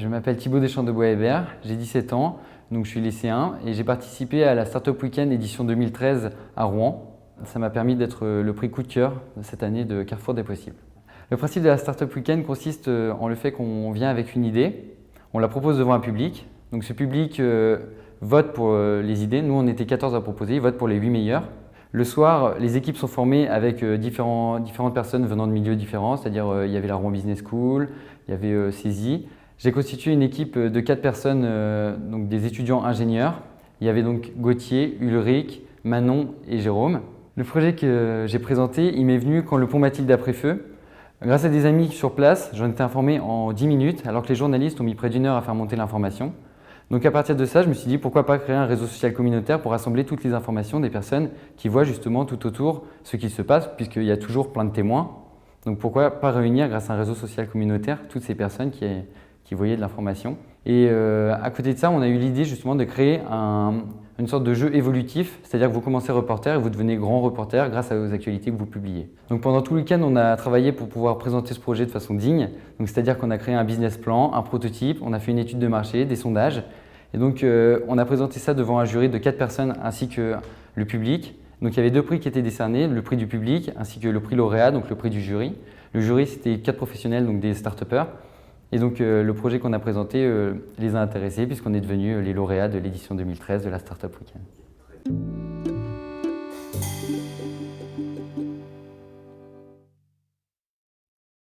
Je m'appelle Thibaut Deschamps-de-Bois-Hébert, j'ai 17 ans, donc je suis lycéen et j'ai participé à la Startup Weekend édition 2013 à Rouen. Ça m'a permis d'être le prix coup de cœur de cette année de Carrefour des possibles. Le principe de la Startup Weekend consiste en le fait qu'on vient avec une idée, on la propose devant un public. Donc ce public vote pour les idées. Nous, on était 14 à proposer, ils votent pour les 8 meilleurs. Le soir, les équipes sont formées avec différentes personnes venant de milieux différents, c'est-à-dire il y avait la Rouen Business School, il y avait CESI. J'ai constitué une équipe de 4 personnes, donc des étudiants ingénieurs. Il y avait donc Gauthier, Ulrich, Manon et Jérôme. Le projet que j'ai présenté, il m'est venu quand le pont Mathilde a pris feu. Grâce à des amis sur place, j'en étais informé en 10 minutes, alors que les journalistes ont mis près d'1 heure à faire monter l'information. Donc à partir de ça, je me suis dit pourquoi pas créer un réseau social communautaire pour rassembler toutes les informations des personnes qui voient justement tout autour ce qui se passe, puisqu'il y a toujours plein de témoins. Donc pourquoi pas réunir grâce à un réseau social communautaire toutes ces personnes qui voyaient de l'information. Et à côté de ça, on a eu l'idée justement de créer une sorte de jeu évolutif, c'est-à-dire que vous commencez reporter et vous devenez grand reporter grâce aux actualités que vous publiez. Donc pendant tout le week-end, on a travaillé pour pouvoir présenter ce projet de façon digne. Donc c'est-à-dire qu'on a créé un business plan, un prototype, on a fait une étude de marché, des sondages. Et donc on a présenté ça devant un jury de 4 personnes ainsi que le public. Donc il y avait 2 prix qui étaient décernés, le prix du public ainsi que le prix lauréat, donc le prix du jury. Le jury, c'était 4 professionnels, donc des start-upers. Et donc le projet qu'on a présenté les a intéressés puisqu'on est devenus les lauréats de l'édition 2013 de la Startup Weekend.